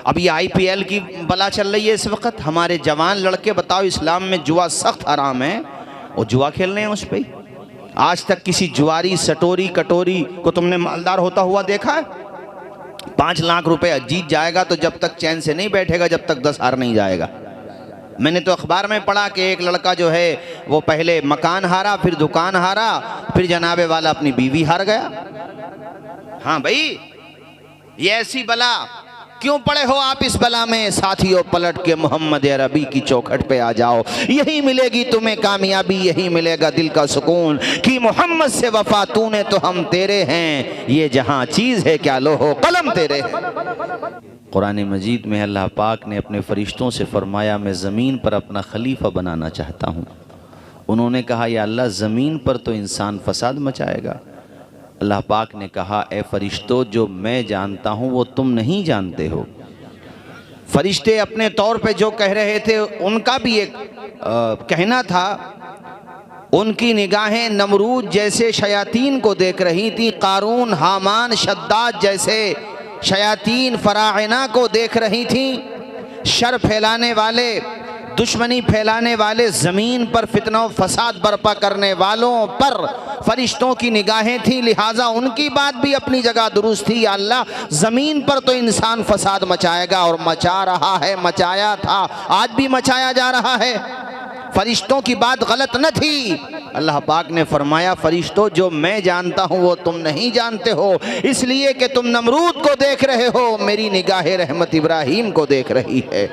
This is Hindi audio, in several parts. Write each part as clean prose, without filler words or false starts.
अब ये IPL की बला चल रही है इस वक्त। हमारे जवान लड़के, बताओ इस्लाम में जुआ सख्त हराम है, और जुआ खेल रहे हैं उस पर। आज तक किसी जुआरी सटोरी कटोरी को तुमने मालदार होता हुआ देखा है? 5 लाख रुपए जीत जाएगा तो जब तक चैन से नहीं बैठेगा जब तक 10 हार नहीं जाएगा। मैंने तो अखबार में पढ़ा कि एक लड़का जो है वो पहले मकान हारा, फिर दुकान हारा, फिर जनाबे वाला अपनी बीवी हार गया। हाँ भाई, ये ऐसी बला क्यों पड़े हो आप इस बला में? साथियों, पलट के मोहम्मद अरबी की चौखट पे आ जाओ, यही मिलेगी तुम्हें कामयाबी, यही मिलेगा दिल का सुकून कि मोहम्मद से वफा तूने तो हम तेरे हैं, ये जहां चीज है क्या लोहो कलम तेरे हैं। कुरान मजीद में अल्लाह पाक ने अपने फरिश्तों से फरमाया, मैं ज़मीन पर अपना खलीफा बनाना चाहता हूँ। उन्होंने कहा, या अल्लाह ज़मीन पर तो इंसान फसाद मचाएगा। अल्लाह पाक ने कहा, ए फरिश्तों, जो मैं जानता हूँ वो तुम नहीं जानते हो। फरिश्ते अपने तौर पे जो कह रहे थे उनका भी एक कहना था। उनकी निगाहें नमरूद जैसे शयातीन को देख रही थी, कारून, हामान, शद्दाद जैसे शयातीन फराइना को देख रही थी। शर फैलाने वाले, दुश्मनी फैलाने वाले, ज़मीन पर फितना फसाद बर्पा करने वालों पर फरिश्तों की निगाहें थी, लिहाजा उनकी बात भी अपनी जगह दुरुस्त थी। अल्लाह, ज़मीन पर तो इंसान फसाद मचाएगा और मचा रहा है, मचाया था, आज भी मचाया जा रहा है। फरिश्तों की बात गलत न थी। अल्लाह पाक ने फरमाया, फरिश्तों, जो मैं जानता हूँ वो तुम नहीं जानते हो, इसलिए कि तुम नमरूद को देख रहे हो, मेरी निगाह रहमत इब्राहीम को देख रही है।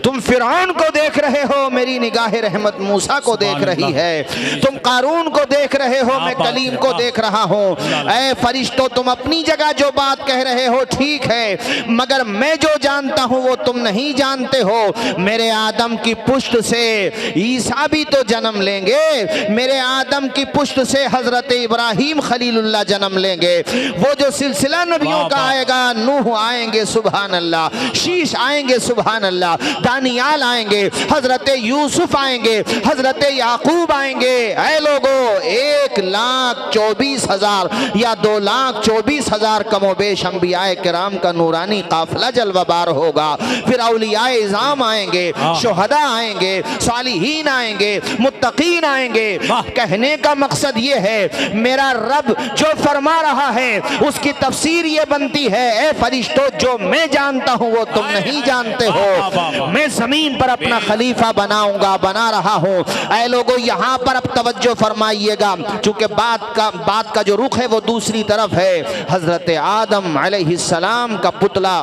तुम फिरौन को देख रहे हो, मेरी निगाह रहमत मूसा को देख रही है। तुम कारून को देख रहे हो, मैं कलीम को देख रहा हूँ। ऐ फरिश्तों, तुम अपनी जगह जो बात कह रहे हो ठीक है, मगर मैं जो जानता हूँ वो तुम नहीं जानते हो। मेरे आदम की पुश्त से ईसा भी तो जन्म लेंगे, मेरे आदम की पुश्त से हजरत इब्राहीम खलीलुल्लाह जन्म लेंगे। वो जो सिलसिला नबियों का आएगा, नूह आएंगे सुभान अल्लाह, शीश आएंगे सुभान अल्लाह, दानियाल आएंगे, हजरत यूसुफ आएंगे, हजरत याकूब आएंगे। ऐ लोगों, 1,24,000 या 2,24,000 कमोबेश अंबियाए किराम का नूरानी काफिला जलवाबार होगा। फिर औलियाए इज़ाम आएंगे, शुहदा आएंगे, सालिहीन आएंगे, मुत्तकीन आएंगे। कहने का मकसद ये है, मेरा रब जो फरमा रहा है उसकी तफसीर ये बनती है, ए फरिश्तों, जो मैं जानता हूं वो तुम नहीं जानते हो। मैं जमीन पर अपना खलीफा बनाऊंगा, बना रहा हूं। ऐ लोगों, यहां पर अब तवज्जो फरमाइएगा, चूंकि बात का जो रुख है वो दूसरी तरफ है। हजरत आदम अलैहिस्सलाम का पुतला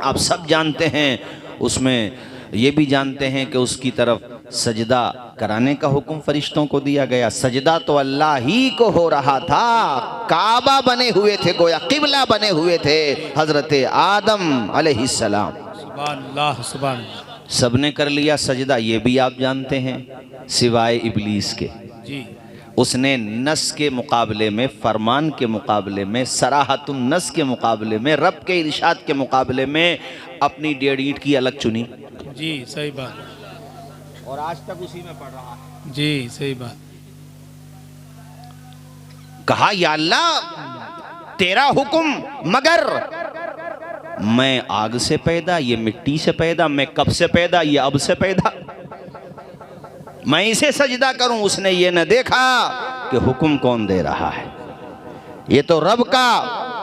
आप सब जानते हैं, उसमें ये भी जानते हैं कि उसकी तरफ सजदा कराने का हुक्म फरिश्तों को दिया गया। सजदा तो अल्लाह ही को हो रहा था, काबा बने हुए थे, गोया किबला बने हुए थे हजरत आदम अलैहिस्सलाम। सुभान, सबने कर लिया सजदा, ये भी आप जानते हैं, सिवाय इब्लीस के जी। उसने नस के मुकाबले में, फरमान के मुकाबले में, सराहतुन नस के मुकाबले में, रब के इरशाद के मुकाबले में अपनी 1.5 ईंट की अलग चुनी जी। सही बात, और आज तक उसी में पड़ रहा है जी। सही बात। कहा, या अल्लाह, तेरा हुक्म, मगर मैं आग से पैदा, ये मिट्टी से पैदा, मैं कब से पैदा, ये अब से पैदा, मैं इसे सजदा करूं। उसने ये न देखा कि हुक्म कौन दे रहा है, ये तो रब का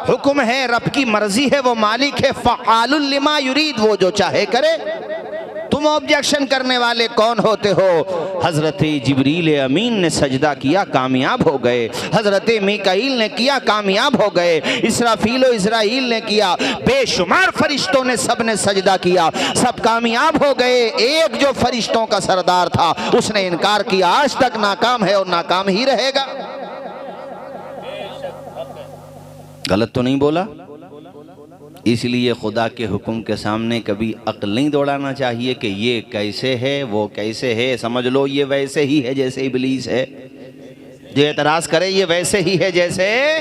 हुक्म है, रब की मर्जी है, वो मालिक है, फ़आलुल लिमा युरीद, वो जो चाहे करे। तुम ऑब्जेक्शन करने वाले कौन होते हो? हजरत जिब्रील अमीन ने सजदा किया, कामयाब हो गए। हजरत मीकाईल ने किया, कामयाब हो गए। इसराफील और इजराइल ने किया, बेशुमार फरिश्तों ने, सब ने सजदा किया, सब कामयाब हो गए। एक जो फरिश्तों का सरदार था उसने इनकार किया, आज तक नाकाम है और नाकाम ही रहेगा। गलत तो नहीं बोला? इसलिए खुदा के हुक्म के सामने कभी अक्ल नहीं दौड़ाना चाहिए कि ये कैसे है, वो कैसे है। समझ लो ये वैसे ही है जैसे इब्लीस है। जो एतराज़ करे ये वैसे ही है जैसे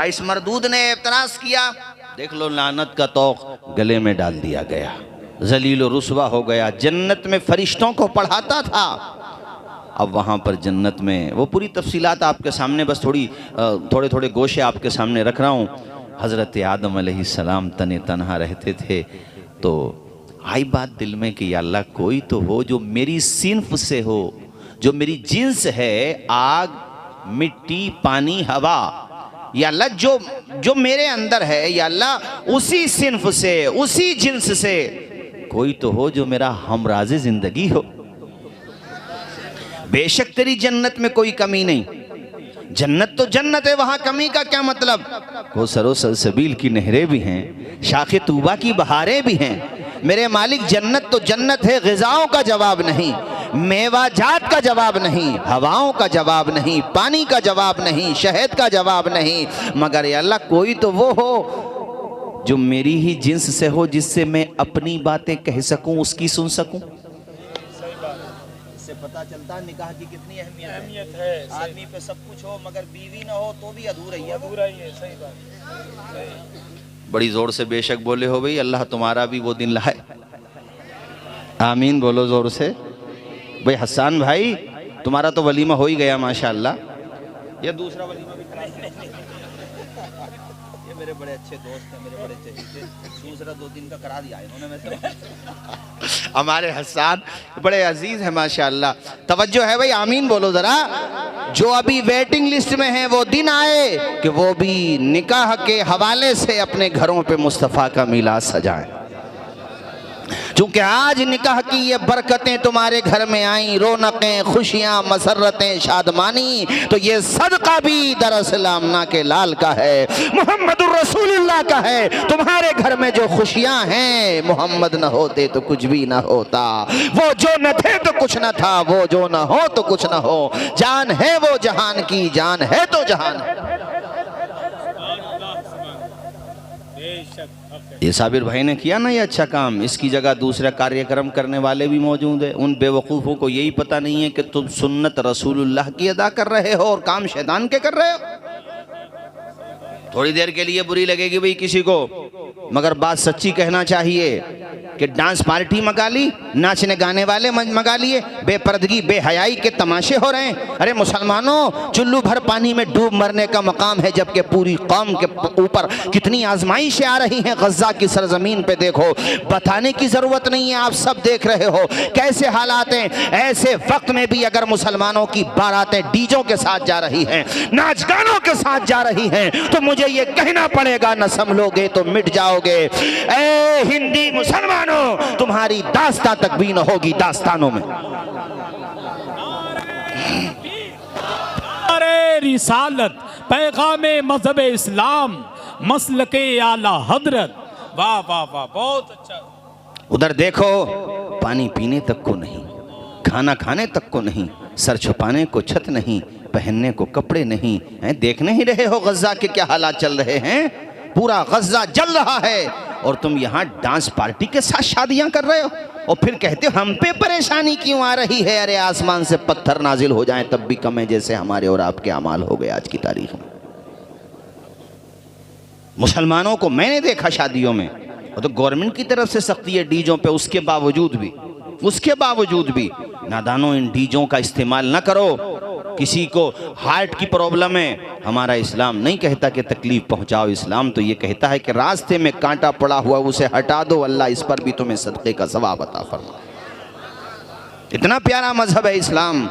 इस मरदूद ने एतराज़ किया। देख लो, लानत का तौक गले में डाल दिया गया, जलील और रुसवा हो गया। जन्नत में फरिश्तों को पढ़ाता था, अब वहाँ पर जन्नत में, वो पूरी तफसीलात आपके सामने, बस थोड़े थोड़े गोशे आपके सामने रख रहा हूँ। हज़रत आदम अलैहिस्सलाम तने तनहा रहते थे तो आई बात दिल में कि या अल्लाह कोई तो हो जो मेरी सिन्फ से हो, जो मेरी जिन्स है, आग, मिट्टी, पानी, हवा, या अल्लाह जो मेरे अंदर है, या अल्लाह उसी सिन्फ से, उसी जिन्स से कोई तो हो जो मेरा हमराज़े जिंदगी हो। बेशक तेरी जन्नत में कोई कमी नहीं, जन्नत तो जन्नत है, वहां कमी का क्या मतलब। वो सरो सलसबील की नहरें भी हैं, शाखे तूबा की बहारें भी हैं। मेरे मालिक जन्नत तो जन्नत है, ग़िज़ाओं का जवाब नहीं, मेवाजात का जवाब नहीं, हवाओं का जवाब नहीं, पानी का जवाब नहीं, शहद का जवाब नहीं, मगर या अल्लाह कोई तो वो हो जो मेरी ही जिन्स से हो, जिससे मैं अपनी बातें कह सकूं, उसकी सुन सकूं। इससे पता चलता निकाह की कितनी अहमियत है। आदमी पे सब कुछ हो मगर बीवी ना हो तो भी अधूरा ही है। सही बात। बड़ी जोर से बेशक बोले हो भाई, अल्लाह तुम्हारा भी वो दिन लाए। आमीन बोलो जोर से। भाई हसन भाई तुम्हारा तो वलीमा हो ही गया माशाअल्लाह, ये दूसरा वलीमा भी ये मेरे बड़े अच्छे दोस्त हैं, मेरे बड़े चहेते, दूसरा 2 दिन का करा दिया इन्होंने। वैसे हमारे हसन बड़े अजीज हैं माशाअल्लाह। तवज्जो है भाई, आमीन बोलो जरा। जो अभी वेटिंग लिस्ट में हैं वो दिन आए कि वो भी निकाह के हवाले से अपने घरों पे मुस्तफ़ा का मीलाद सजाएं। चूंकि आज निकाह की ये बरकतें तुम्हारे घर में आई, रौनकें, खुशियां, मसरतें, शादमानी, तो ये सदका भी दरअसल आमना के लाल का है, मुहम्मदुर रसूलुल्लाह का है। तुम्हारे घर में जो खुशियां हैं, मोहम्मद न होते तो कुछ भी ना होता, वो जो न थे तो कुछ न था, वो जो न हो तो कुछ न हो। जान है वो जहान की, जान है तो जहान है। ये साबिर भाई ने किया ना ये अच्छा काम, इसकी जगह दूसरा कार्यक्रम करने वाले भी मौजूद है। उन बेवकूफ़ों को यही पता नहीं है कि तुम सुन्नत रसूलुल्लाह की अदा कर रहे हो और काम शैतान के कर रहे हो। थोड़ी देर के लिए बुरी लगेगी भाई किसी को, मगर बात सच्ची कहना चाहिए कि डांस पार्टी मंगा ली, नाचने गाने वाले मंगा लिए, बेपर्दगी बेहयाई के तमाशे हो रहे हैं। अरे मुसलमानों, चुल्लू भर पानी में डूब मरने का मकाम है, जबकि पूरी कौम के ऊपर कितनी आजमाइशें आ रही हैं। गज़्ज़ा की सरजमीन पे देखो, बताने की ज़रूरत नहीं है, आप सब देख रहे हो कैसे हालात हैं। ऐसे वक्त में भी अगर मुसलमानों की बारातें डीजों के साथ जा रही हैं, नाच गानों के साथ जा रही हैं, तो मुझे ये कहना पड़ेगा, न संभलोगे तो मिट जाओगे। ए हिंदी मुसलमान, तुम्हारी दास्तां तक भी न होगी दास्तानों में। अरे रिसालत, पैगामे मजहब इस्लाम, मसलके आला हजरत, वाह वाह वाह, बहुत अच्छा। उधर देखो, पानी पीने तक को नहीं, खाना खाने तक को नहीं, सर छुपाने को छत नहीं, पहनने को कपड़े नहीं। देखने ही रहे हो गज़्ज़ा के क्या हालात चल रहे हैं, पूरा गज़्ज़ा जल रहा है और तुम यहाँ डांस पार्टी के साथ शादियां कर रहे हो और फिर कहते हो हम पे परेशानी क्यों आ रही है। अरे आसमान से पत्थर नाजिल हो जाएं तब भी कम है, जैसे हमारे और आपके अमाल हो गए आज की तारीख में। मुसलमानों को मैंने देखा शादियों में, और तो गवर्नमेंट की तरफ से सख्ती है डीजों पे, उसके बावजूद भी नादानों इन डीजों का इस्तेमाल ना करो। किसी को हार्ट की प्रॉब्लम है, हमारा इस्लाम नहीं कहता कि तकलीफ पहुंचाओ, इस्लाम तो ये कहता है कि रास्ते में कांटा पड़ा हुआ उसे हटा दो, अल्लाह इस पर भी तुम्हें सदक़े का सवाब अता फरमा। इतना प्यारा मजहब है इस्लाम।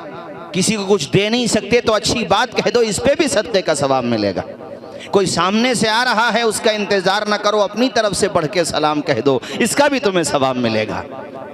किसी को कुछ दे नहीं सकते तो अच्छी बात कह दो, इस पे भी सदक़े का सवाब मिलेगा। कोई सामने से आ रहा है उसका इंतजार ना करो, अपनी तरफ से बढ़ के सलाम कह दो, इसका भी तुम्हें सवाब मिलेगा।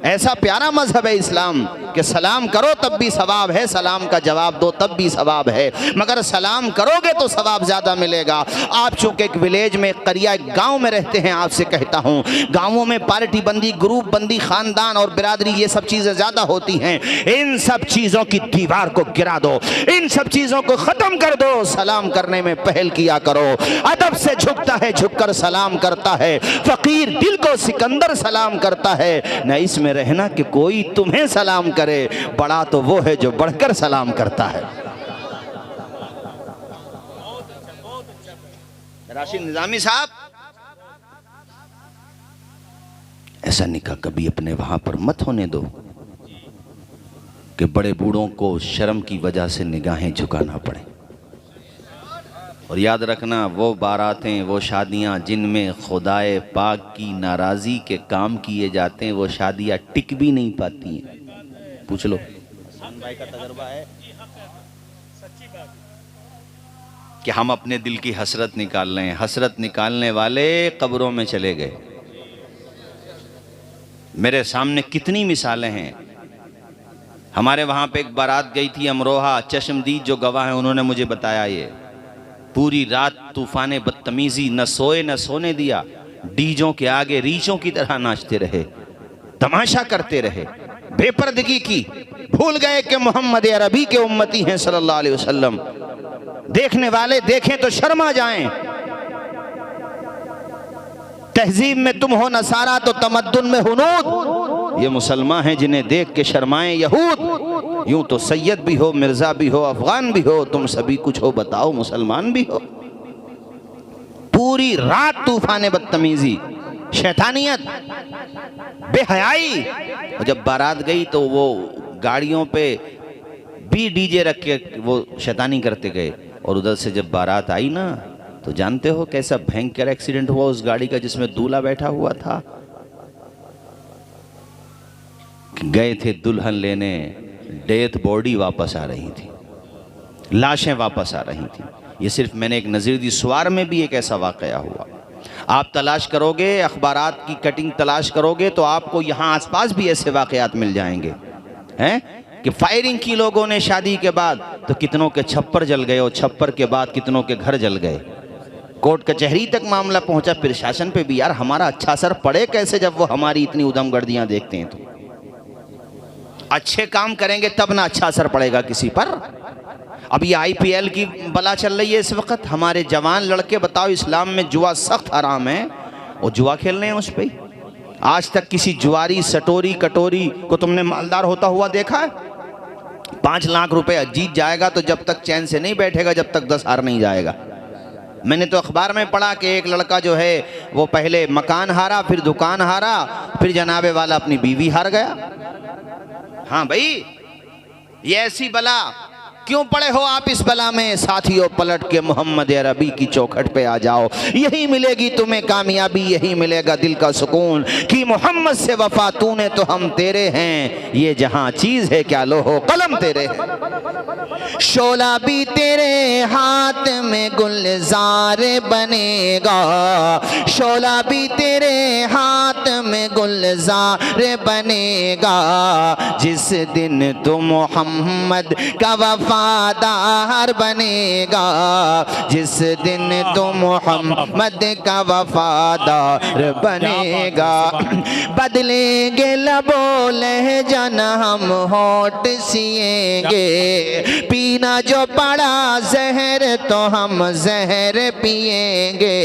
ऐसा प्यारा मजहब है इस्लाम कि सलाम करो तब भी सवाब है, सलाम का जवाब दो तब भी सवाब है, मगर सलाम करोगे तो सवाब ज़्यादा मिलेगा। आप चूँकि एक विलेज में, एक करिया, एक गाँव में रहते हैं, आपसे कहता हूँ गाँवों में पार्टी बंदी, ग्रुप बंदी, ख़ानदान और बिरादरी, ये सब चीज़ें ज़्यादा होती हैं। इन सब चीज़ों की दीवार को गिरा दो, इन सब चीज़ों को ख़त्म कर दो, सलाम करने में पहल किया करो। अदब से झुकता है, झुककर सलाम करता है, फ़कीर दिल को सिकंदर सलाम करता है। न इसमें रहना कि कोई तुम्हें सलाम करे, बड़ा तो वो है जो बढ़कर सलाम करता है। राशिद निजामी साहब, ऐसा निकाह कभी अपने वहां पर मत होने दो कि बड़े बूढ़ों को शर्म की वजह से निगाहें झुकाना पड़े। और याद रखना, वो बारातें, वो शादियां जिनमें खुदाए पाक की नाराज़ी के काम किए जाते हैं, वो शादियां टिक भी नहीं पाती हैं। पूछ लो, भाई का तजर्बा है कि हम अपने दिल की हसरत निकाल रहे हैं, हसरत निकालने वाले कब्रों में चले गए। मेरे सामने कितनी मिसालें हैं। हमारे वहाँ पे एक बारात गई थी अमरोहा, चश्मदीद जो गवाह हैं उन्होंने मुझे बताया, ये पूरी रात तूफान बदतमीजी, न सोए न सोने दिया, डीजों के आगे रीछों की तरह नाचते रहे, तमाशा करते रहे, बेपर्दगी की, भूल गए कि मोहम्मद अरबी के उम्मती हैं सल्लल्लाहु अलैहि वसल्लम। देखने वाले देखें तो शर्मा जाएं। तहजीब में तुम हो नसारा तो तमद्दुन में हुनूद, ये मुसलमान हैं जिन्हें देख के शर्माएं यहूद। यूं तो सैयद भी हो, मिर्जा भी हो, अफगान भी हो, तुम सभी कुछ हो, बताओ मुसलमान भी हो। पूरी रात तूफान बदतमीजी, शैतानियत, बेहयाई। और जब बारात गई तो वो गाड़ियों पे भी डीजे रख के वो शैतानी करते गए। और उधर से जब बारात आई ना, तो जानते हो कैसा भयंकर एक्सीडेंट हुआ उस गाड़ी का जिसमें दूल्हा बैठा हुआ था। गए थे दुल्हन लेने, डेथ बॉडी वापस आ रही थी, लाशें वापस आ रही थी। ये सिर्फ मैंने एक नज़ीर दी। स्वार में भी एक ऐसा वाकया हुआ। आप तलाश करोगे, अखबारात की कटिंग तलाश करोगे तो आपको यहाँ आसपास भी ऐसे वाकयात मिल जाएंगे हैं कि फायरिंग की लोगों ने शादी के बाद, तो कितनों के छप्पर जल गए और छप्पर के बाद कितनों के घर जल गए। कोर्ट कचहरी तक मामला पहुंचा, प्रशासन पे भी। यार हमारा अच्छा असर पड़े कैसे जब वो हमारी इतनी उदमगर्दियां देखते हैं। तो अच्छे काम करेंगे तब ना अच्छा असर पड़ेगा किसी पर। अब ये IPL की बला चल रही है इस वक्त। हमारे जवान लड़के, बताओ इस्लाम में जुआ सख्त हराम है और जुआ खेल रहे हैं उस पर। आज तक किसी जुआरी, सटोरी, कटोरी को तुमने मालदार होता हुआ देखा है? 5 लाख रुपए जीत जाएगा तो जब तक चैन से नहीं बैठेगा जब तक 10 हार नहीं जाएगा। मैंने तो अखबार में पढ़ा कि एक लड़का जो है वो पहले मकान हारा, फिर दुकान हारा, फिर जनाबे वाला अपनी बीवी हार गया। हाँ भाई, ये ऐसी बला क्यों पड़े हो आप इस बला में? साथियों, पलट के मोहम्मद अरबी की चौखट पे आ जाओ। यही मिलेगी तुम्हें कामयाबी, यही मिलेगा दिल का सुकून कि मोहम्मद से वफा तूने तो हम तेरे हैं। ये जहां चीज है क्या लोहो कलम तेरे है। शोला भी तेरे हाथ में गुलजार बनेगा, शोला भी तेरे हाथ में गुलजार बनेगा। जिस दिन तू मोहम्मद का वफादार बनेगा, जिस दिन तू मोहम्मद का वफादार बनेगा। बदलेंगे लबो लहजा न हम होठ सिएंगे, पीना जो पड़ा जहर तो हम जहर पिएंगे।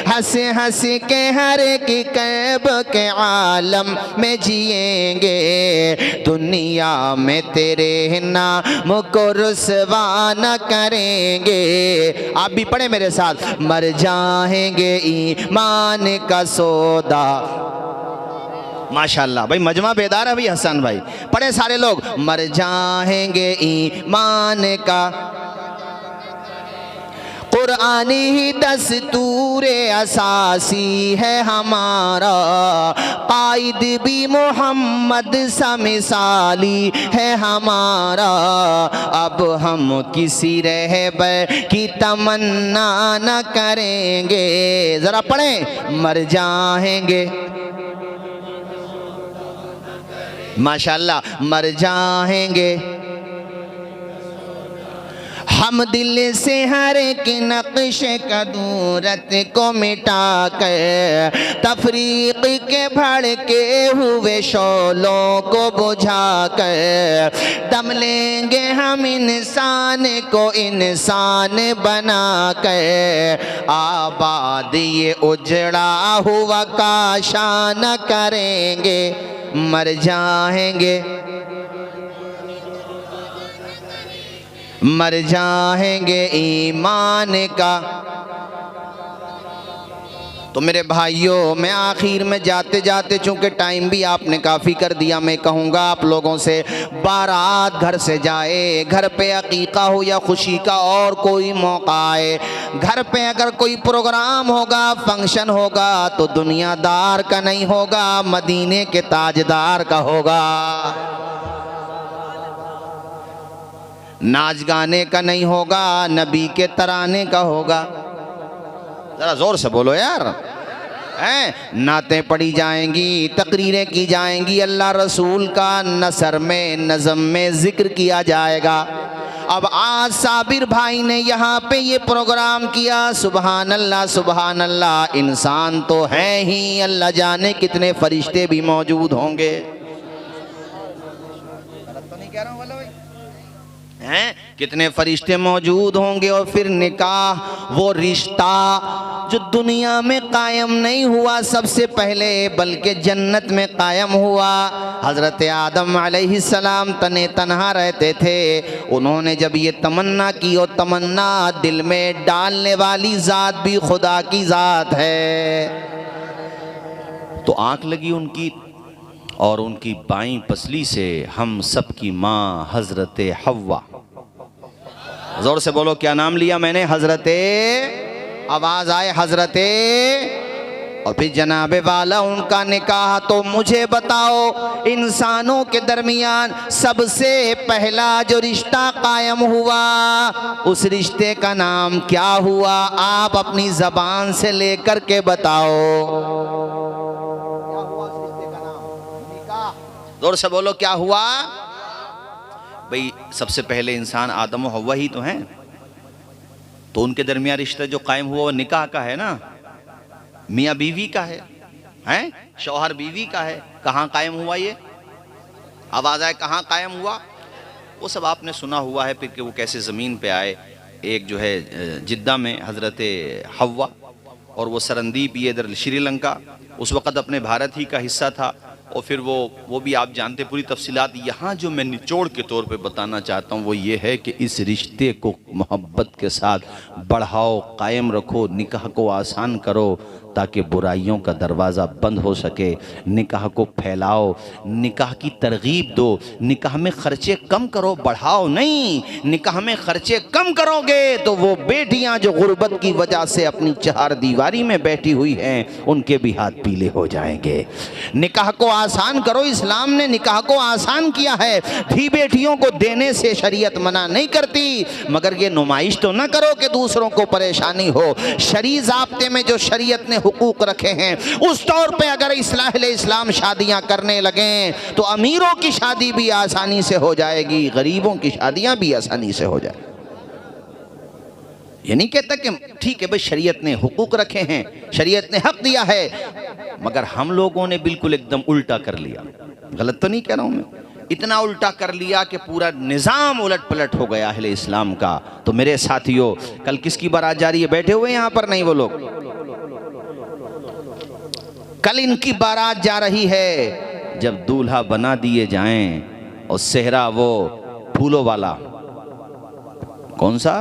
हंस हंस के हर की कैब के आलम में जिएंगे। दुनिया में तेरे नाम को रुसवा न करेंगे। आप भी पढ़े मेरे साथ, मर जाएंगे ईमान का सौदा। माशाल्लाह भाई, मजमा बेदार है भाई हसन भाई, पढ़े सारे लोग। मर जाएंगे ईमान का, कुरानी ही दस्तूर असासी है हमारा। कायद भी मोहम्मद सा मिसाली है हमारा। अब हम किसी रहबर की तमन्ना न करेंगे। जरा पढ़ें, मर जाएंगे, माशाल्लाह, मर जाएंगे हम दिल से हर एक नक्श कदूरत को मिटा कर, तफरीक के भड़के हुए शोलों को बुझा कर। दम लेंगे हम इंसान को इंसान बना कर। आबाद ये उजड़ा हुआ काशा न करेंगे। मर जाएंगे, मर जाएंगे ईमान का, तो मेरे भाइयों, मैं आखिर में जाते जाते, चूंकि टाइम भी आपने काफ़ी कर दिया, मैं कहूँगा आप लोगों से, बारात घर से जाए, घर पे अकीका हो या खुशी का और कोई मौका आए, घर पे अगर कोई प्रोग्राम होगा, फंक्शन होगा, तो दुनियादार का नहीं होगा, मदीने के ताजदार का होगा। नाच गाने का नहीं होगा, नबी के तराने का होगा। जरा जोर से बोलो यार। हैं, नातें पढ़ी जाएंगी, तकरीरें की जाएंगी, अल्लाह रसूल का नसर में, नज़म में जिक्र किया जाएगा। अब आज साबिर भाई ने यहाँ पे ये प्रोग्राम किया, सुबहान अल्लाह सुबहान अल्लाह। इंसान तो है ही, अल्लाह जाने कितने फरिश्ते भी मौजूद होंगे। गलत तो नहीं कह रहा हूँ भाई? हैं, कितने फरिश्ते मौजूद होंगे। और फिर निकाह, वो रिश्ता जो दुनिया में कायम नहीं हुआ सबसे पहले, बल्कि जन्नत में कायम हुआ। हज़रत आदम अलैहिस्सलाम तने तन्हा रहते थे, उन्होंने जब ये तमन्ना की, और तमन्ना दिल में डालने वाली ज़ात भी खुदा की ज़ात है, तो आँख लगी उनकी, और उनकी बाईं पसली से हम सब की माँ हज़रत हव्वा। जोर से बोलो, क्या नाम लिया मैंने? हज़रते, आवाज़ आए हज़रते। और फिर जनाबे वाला उनका निकाह। तो मुझे बताओ, इंसानों के दरमियान सबसे पहला जो रिश्ता कायम हुआ, उस रिश्ते का नाम क्या हुआ? आप अपनी ज़बान से लेकर के बताओ। जोर से बोलो, क्या हुआ? भाई सबसे पहले इंसान आदम और हव्वा ही तो हैं, तो उनके दरमियान रिश्ता जो कायम हुआ वो निकाह का है ना, मियाँ बीवी का है, हैं, शौहर बीवी का है। कहाँ कायम हुआ ये? आवाज़ आए, कहाँ कायम हुआ? वो सब आपने सुना हुआ है, फिर कि वो कैसे ज़मीन पे आए। एक जो है जिद्दा में हज़रत हव्वा, और वो सरंदीप ये इधर श्रीलंका, उस वक़्त अपने भारत ही का हिस्सा था। और फिर वो भी आप जानते पूरी तफसीलात। यहाँ जो मैं निचोड़ के तौर पे बताना चाहता हूँ वो ये है कि इस रिश्ते को मोहब्बत के साथ बढ़ाओ, कायम रखो, निकाह को आसान करो, ताकि बुराइयों का दरवाज़ा बंद हो सके। निकाह को फैलाओ, निकाह की तरगीब दो, निकाह में ख़र्चे कम करो, बढ़ाओ नहीं। निकाह में ख़र्चे कम करोगे तो वो बेटियां जो गुर्बत की वजह से अपनी चार दीवारी में बैठी हुई हैं, उनके भी हाथ पीले हो जाएंगे। निकाह को आसान करो, इस्लाम ने निकाह को आसान किया है। धी बेटियों को देने से शरीयत मना नहीं करती, मगर ये नुमाइश तो ना करो कि दूसरों को परेशानी हो। शरीय ज़ाब्ते में जो शरीयत ने हुकूक रखे हैं, उस तौर पे अगर इस्लाम शादियां करने लगें तो अमीरों की शादी भी आसानी से हो जाएगी, गरीबों की शादियां भी आसानी से हो जाएगी। ये नहीं कहता कि ठीक है भाई शरीयत ने हुकूक रखे हैं, शरीयत ने हक दिया है, मगर हम लोगों ने बिल्कुल एकदम उल्टा कर लिया। गलत तो नहीं कह रहा हूं मैं? इतना उल्टा कर लिया कि पूरा निज़ाम उलट पलट हो गया अहले इस्लाम का। तो मेरे साथियों, कल किसकी बारात जा रही है? बैठे हुए यहाँ पर नहीं वो लोग? कल इनकी बारात जा रही है। जब दूल्हा बना दिए जाएं और सेहरा वो फूलों वाला, कौन सा?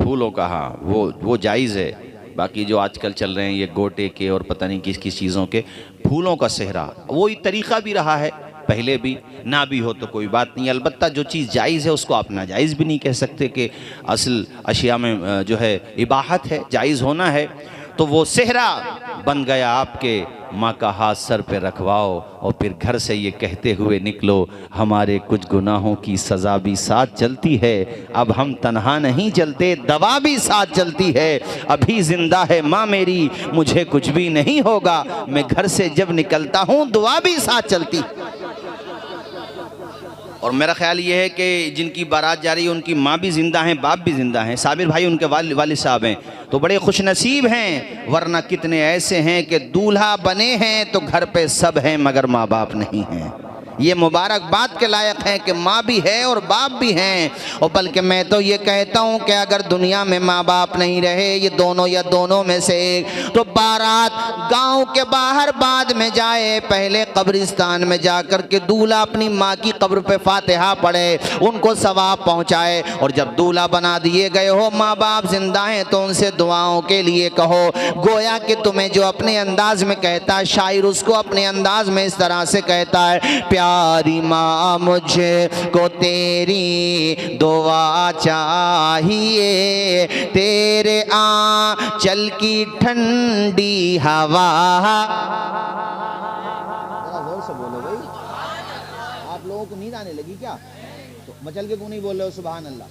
फूलों का, हाँ वो जायज़ है। बाकी जो आजकल चल रहे हैं ये गोटे के और पता नहीं किस किस चीज़ों के फूलों का सेहरा, वो तरीक़ा भी रहा है पहले भी। ना भी हो तो कोई बात नहीं, अलबत्ता जो चीज़ जायज़ है उसको आप नाजायज़ भी नहीं कह सकते कि असल अशिया में जो है इबाहत है, जायज़ होना है। तो वो सेहरा बन गया आपके, माँ का हाथ सर पे रखवाओ और फिर घर से ये कहते हुए निकलो, हमारे कुछ गुनाहों की सज़ा भी साथ चलती है, अब हम तन्हा नहीं चलते, दवा भी साथ चलती है, अभी ज़िंदा है माँ मेरी, मुझे कुछ भी नहीं होगा, मैं घर से जब निकलता हूँ दुआ भी साथ चलती। और मेरा ख्याल ये है कि जिनकी बारात जा रही है उनकी माँ भी ज़िंदा हैं, बाप भी ज़िंदा हैं। साबिर भाई उनके वालिद साहब हैं, तो बड़े खुशनसीब हैं। वरना कितने ऐसे हैं कि दूल्हा बने हैं तो घर पे सब हैं मगर माँ बाप नहीं हैं। ये मुबारकबाद के लायक है कि माँ भी है और बाप भी हैं। और बल्कि मैं तो ये कहता हूँ कि अगर दुनिया में माँ बाप नहीं रहे, ये दोनों या दोनों में से एक, तो बारात गांव के बाहर बाद में जाए, पहले कब्रिस्तान में जाकर के दूल्हा अपनी माँ की कब्र पे फातिहा पढ़े, उनको सवाब पहुँचाए। और जब दूल्हा बना दिए गए हो, माँ बाप जिंदा हैं, तो उनसे दुआओं के लिए कहो। गोया कि तुम्हें जो अपने अंदाज में कहता है शायर, उसको अपने अंदाज में इस तरह से कहता है, प्यारी माँ मुझे को तेरी दुआ चाहिए, तेरे आंचल की ठंडी हवा। जोर से बोलो भाई, आप लोगों को नींद आने लगी क्या? तो मचल के क्यों नहीं बोल रहे हो सुभान अल्लाह?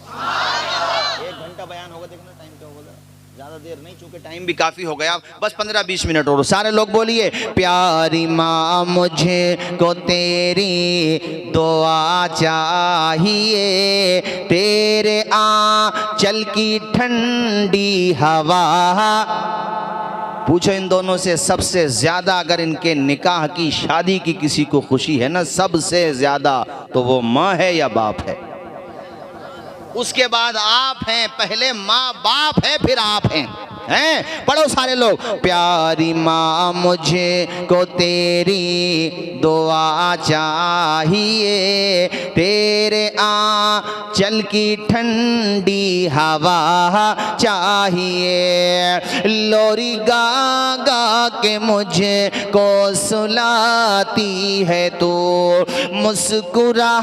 1 घंटा बयान होगा, देखना टाइम क्या होगा, ज्यादा देर नहीं, चूंकि टाइम भी काफी हो गया, बस 15-20 मिनट और। सारे लोग बोलिए, प्यारी माँ मुझे को तेरी दुआ चाहिए, तेरे आंचल की ठंडी हवा। पूछो इन दोनों से, सबसे ज्यादा अगर इनके निकाह की, शादी की किसी को खुशी है ना, सबसे ज्यादा, तो वो माँ है या बाप है? उसके बाद आप हैं, पहले माँ बाप है, फिर आप हैं। पढ़ो सारे लोग, प्यारी माँ मुझे को तेरी दुआ चाहिए, तेरे आंचल की ठंडी हवा चाहिए। लोरी गा गा के मुझे को सुलाती है तू, मुस्कुरा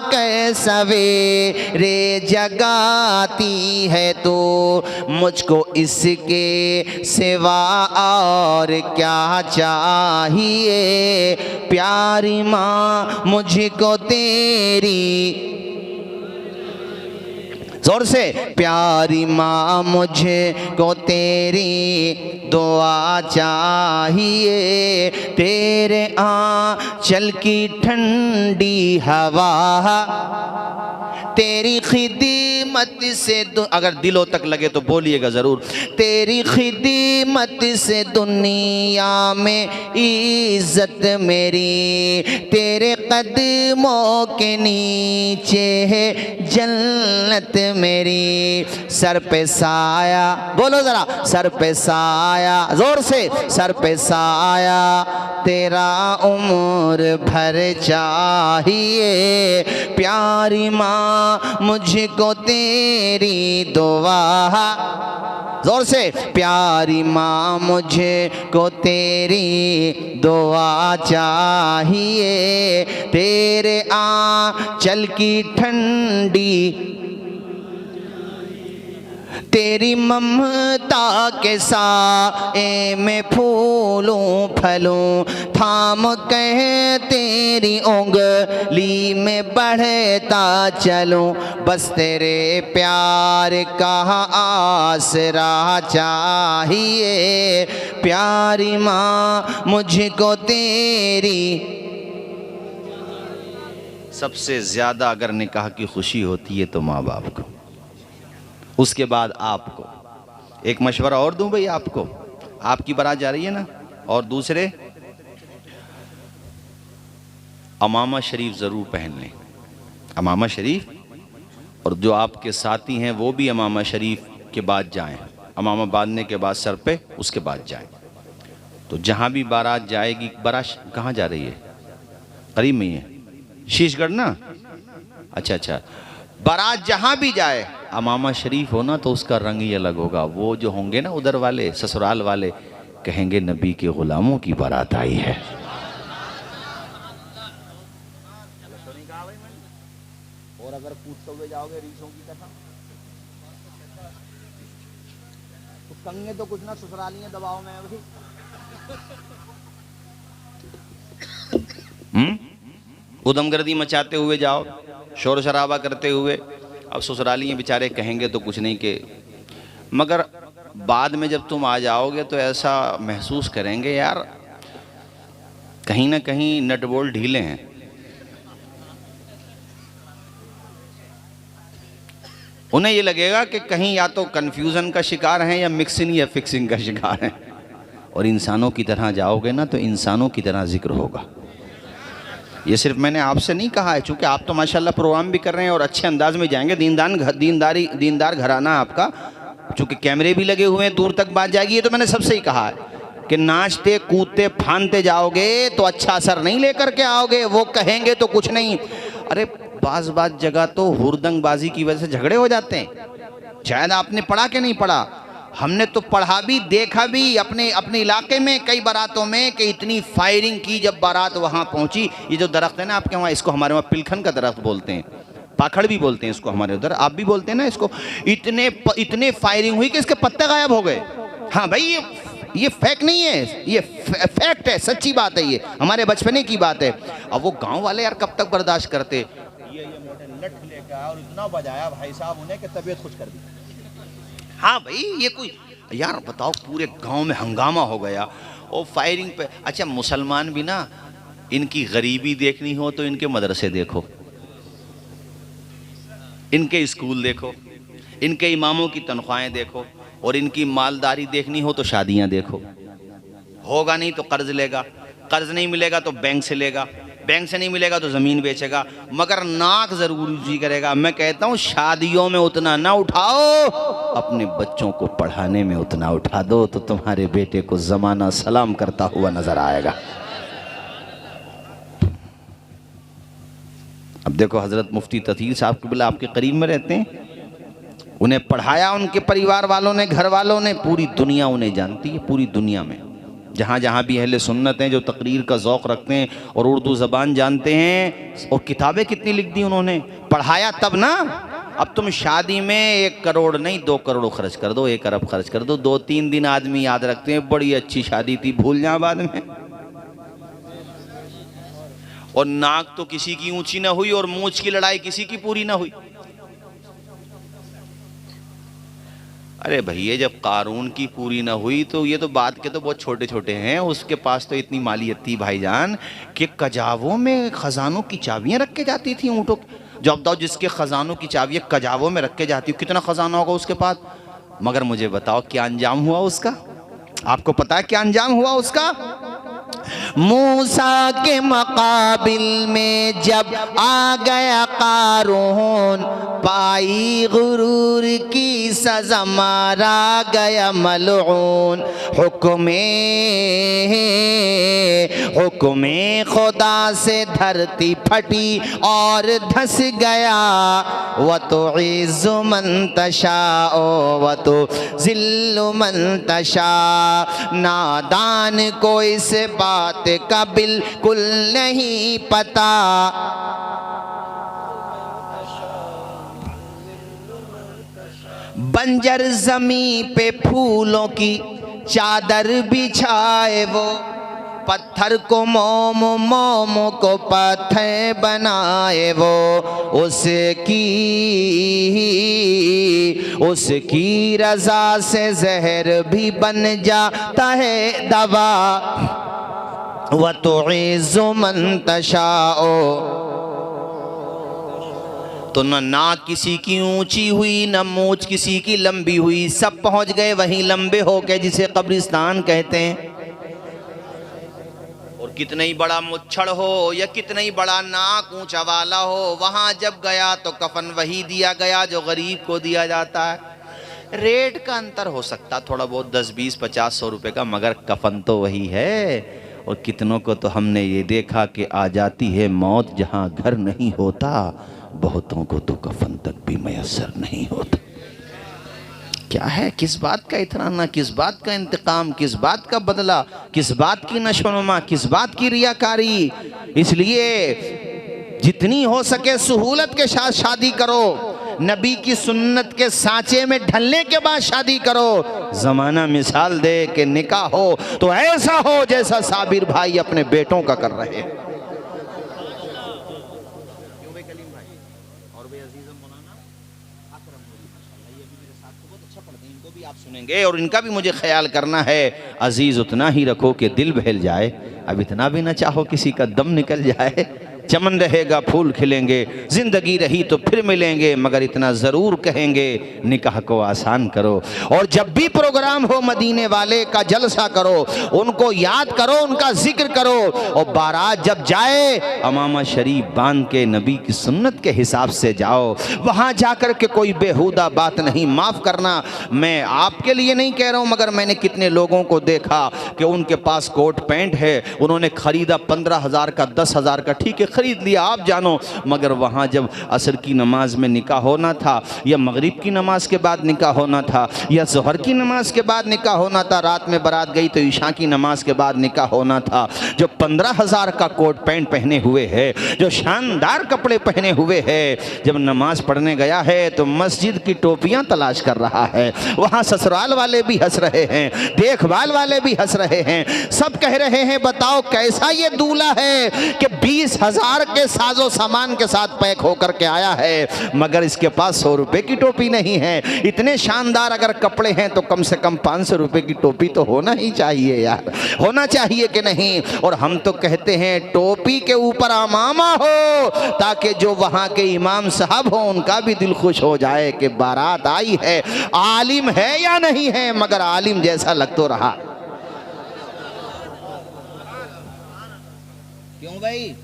के सवेरे जगाती है तू, मुझको इसके सिवा और क्या चाहिए, प्यारी माँ मुझको तेरी। जोर से, प्यारी माँ मुझे को तेरी दुआ चाहिए, तेरे आंचल की ठंडी हवा, तेरी खिदमत से अगर दिलों तक लगे तो बोलिएगा ज़रूर, तेरी खिदमत से दुनिया में इज्जत मेरी, तेरे कदमों के नीचे है जन्नत मेरी, सर पे साया, बोलो ज़रा, सर पे साया, ज़ोर से, सर पे साया तेरा उम्र भर चाहिए, प्यारी माँ मुझको तेरी दुआ। जोर से, प्यारी माँ मुझे को तेरी दुआ चाहिए, तेरे आंचल की ठंडी, तेरी ममता के साए में फूलों फलों, थाम कह तेरी उंगली में बढ़ता चलूं, बस तेरे प्यार का आसरा चाहिए, प्यारी माँ मुझको तेरी। सबसे ज्यादा अगर निकाह की खुशी होती है तो माँ बाप को, उसके बाद आपको। एक मशवरा और दूं भाई आपको, आपकी बारात जा रही है ना, और दूसरे अमामा शरीफ ज़रूर पहन लें, अमामा शरीफ, और जो आपके साथी हैं वो भी अमामा शरीफ के बाद जाएं, अमामा बांधने के बाद सर पे, उसके बाद जाएं। तो जहाँ भी बारात जाएगी, बारात कहाँ जा रही है? करीब में ही है, शीशगढ़ ना? अच्छा, बारात जहाँ भी जाए, अमामा शरीफ हो ना, तो उसका रंग ही अलग होगा। वो जो होंगे ना उधर वाले, ससुराल वाले, कहेंगे नबी के गुलामों की बारात आई है। और अगर कूदते हुए जाओगे रीछों की तरह, तो कंगे तो कुछ ना, ससुरालियां दबाव में है भाई। उदमगर्दी मचाते हुए जाओ, शोर शराबा करते हुए, अब ससुराली बेचारे कहेंगे तो कुछ नहीं के, मगर बाद में जब तुम आ जाओगे तो ऐसा महसूस करेंगे यार कहीं ना कहीं नट बोल्ट ढीले हैं। उन्हें ये लगेगा कि कहीं या तो कन्फ्यूज़न का शिकार हैं या मिक्सिंग या फिक्सिंग का शिकार हैं। और इंसानों की तरह जाओगे ना तो इंसानों की तरह जिक्र होगा। ये सिर्फ मैंने आपसे नहीं कहा है, चूँकि आप तो माशाल्लाह प्रोग्राम भी कर रहे हैं और अच्छे अंदाज में जाएंगे। दीनदार घराना आपका, चूँकि कैमरे भी लगे हुए हैं, दूर तक बात जाएगी। ये तो मैंने सबसे ही कहा है कि नाचते कूदते फानते जाओगे तो अच्छा असर नहीं लेकर के आओगे, वो कहेंगे तो कुछ नहीं। अरे बाज़ जगह तो हुरदंगबाजी की वजह से झगड़े हो जाते हैं। शायद आपने पढ़ा कि नहीं पढ़ा, हमने तो पढ़ा भी देखा भी अपने इलाके में कई बारातों में कि इतनी फायरिंग की जब बारात वहाँ पहुँची। ये जो दरख्त है ना आपके वहाँ, इसको हमारे वहाँ पिलखन का दरख्त बोलते हैं, पाखड़ भी बोलते हैं इसको हमारे उधर, आप भी बोलते हैं ना इसको। इतने फायरिंग हुई कि इसके पत्ते गायब हो गए। हाँ भाई, ये फेक नहीं है, ये फैक्ट है, सच्ची बात है, ये हमारे बचपने की बात है। अब वो गांव वाले यार कब तक बर्दाश्त करते। ये मोटे लठ लेकर आया और इतना बजाया भाई साहब उन्हें कि तबीयत खुश कर दी। हाँ भाई, ये कोई यार बताओ, पूरे गांव में हंगामा हो गया और फायरिंग पे। अच्छा मुसलमान भी ना, इनकी गरीबी देखनी हो तो इनके मदरसे देखो, इनके स्कूल देखो, इनके इमामों की तनख्वाहें देखो, और इनकी मालदारी देखनी हो तो शादियां देखो। होगा नहीं तो कर्ज लेगा, कर्ज नहीं मिलेगा तो बैंक से लेगा, बैंक से नहीं मिलेगा तो ज़मीन बेचेगा, मगर नाक ज़रूर ऊँची करेगा। मैं कहता हूँ शादियों में उतना ना उठाओ, अपने बच्चों को पढ़ाने में उतना उठा दो तो तुम्हारे बेटे को ज़माना सलाम करता हुआ नज़र आएगा। अब देखो हज़रत मुफ्ती तथीर साहब क़िबला आपके करीब में रहते हैं, उन्हें पढ़ाया उनके परिवार वालों ने, घर वालों ने, पूरी दुनिया उन्हें जानती है। पूरी दुनिया में जहाँ जहाँ भी अहले सुन्नत हैं जो तकरीर का ज़ौक़ रखते हैं और उर्दू ज़बान जानते हैं, और किताबें कितनी लिख दी उन्होंने, पढ़ाया तब ना। अब तुम शादी में 1 करोड़ नहीं 2 करोड़ खर्च कर दो, 1 अरब खर्च कर दो, 2-3 दिन आदमी याद रखते हैं, बड़ी अच्छी शादी थी, भूल जाए बाद में। और नाक तो किसी की ऊंची ना हुई और मूंछ की लड़ाई किसी की पूरी ना हुई। अरे भैया, जब कारून की पूरी ना हुई तो ये तो बात के तो बहुत छोटे छोटे हैं। उसके पास तो इतनी मालियत थी भाईजान कि कजावों में खजानों की चाबियां रख के जाती थी ऊँटों। जब बताओ, जिसके खजानों की चाबियां कजावों में रख के जाती, कितना खजाना होगा उसके पास। मगर मुझे बताओ क्या अंजाम हुआ उसका, आपको पता है क्या अंजाम हुआ उसका। मूसा के मुकाबिल में जब आ गया कारून, पाई गुरूर की सजा, मारा गया मलऊन। हुक्मे खुदा से धरती फटी और धस गया। व तो इज़्ज़ु मन तशाओ व तो ज़िल्लु मन तशा। नादान को इस बात का बिल्कुल नहीं पता। बंजर जमी पे फूलों की चादर बिछाए वो, पत्थर को मोम, मोम को पत्थर बनाए वो। उसकी रज़ा से जहर भी बन जाता है दवा। व तुइज़्ज़ु मन तशाओ। तो न नाक किसी की ऊंची हुई, न मूंछ किसी की लंबी हुई, सब पहुंच गए वहीं लंबे हो के जिसे कब्रिस्तान कहते हैं। और कितना ही बड़ा मुच्छड़ हो या कितना ही बड़ा नाक ऊंचा वाला हो, वहां जब गया तो कफन वही दिया गया जो गरीब को दिया जाता है। रेट का अंतर हो सकता थोड़ा बहुत, 10, 20, 50, 100 रुपए का, मगर कफन तो वही है। और कितनों को तो हमने ये देखा कि आ जाती है मौत जहां घर नहीं होता, बहुतों को तो कफन तक भी मयसर नहीं होता। क्या है, किस बात का इतराना, किस बात का इंतकाम, किस बात का बदला, किस बात की नशोनुमा, किस बात की रियाकारी। इसलिए जितनी हो सके सहूलत के साथ शादी करो, नबी की सुन्नत के सांचे में ढलने के बाद शादी करो। जमाना मिसाल दे कि निकाह हो तो ऐसा हो जैसा साबिर भाई अपने बेटों का कर रहे हैं। आप सुनेंगे और इनका भी मुझे ख्याल करना है। अजीज उतना ही रखो कि दिल बहल जाए, अब इतना भी ना चाहो किसी का दम निकल जाए। चमन रहेगा फूल खिलेंगे, जिंदगी रही तो फिर मिलेंगे, मगर इतना ज़रूर कहेंगे निकाह को आसान करो। और जब भी प्रोग्राम हो मदीने वाले का जलसा करो, उनको याद करो, उनका जिक्र करो। और बारात जब जाए अमामा शरीफ बांध के नबी की सुन्नत के हिसाब से जाओ। वहाँ जाकर के कोई बेहुदा बात नहीं। माफ़ करना, मैं आपके लिए नहीं कह रहा हूँ, मगर मैंने कितने लोगों को देखा कि उनके पास कोट पैंट है, उन्होंने ख़रीदा 15,000 का, 10,000 का, ठीक है ख़रीद लिया, आप जानो, मगर वहाँ जब असर की नमाज में निकाह होना था, या मगरिब की नमाज के बाद निकाह होना था, या ज़ोहर की नमाज के बाद निकाह होना था, रात में बारात गई तो ईशा की नमाज के बाद निकाह होना था, जो 15,000 का कोट पैंट पहने हुए है, जो शानदार कपड़े पहने हुए है, जब नमाज पढ़ने गया है तो मस्जिद की टोपियाँ तलाश कर रहा है। वहाँ ससुराल वाले भी हंस रहे हैं, देखभाल वाले भी हंस रहे हैं, सब कह रहे हैं बताओ कैसा ये दूल्हा है कि 20,000 के साजो सामान के साथ पैक होकर के आया है, मगर इसके पास 100 रुपए की टोपी नहीं है। इतने शानदार अगर कपड़े हैं तो कम से कम 500 रुपए की टोपी तो होना ही चाहिए यार, होना चाहिए कि नहीं। और हम तो कहते हैं टोपी के ऊपर अमामा हो, ताकि जो वहाँ के इमाम साहब हो उनका भी दिल खुश हो जाए कि बारात आई है, आलिम है या नहीं है, मगर आलिम जैसा लग तो रहा। क्यों भाई?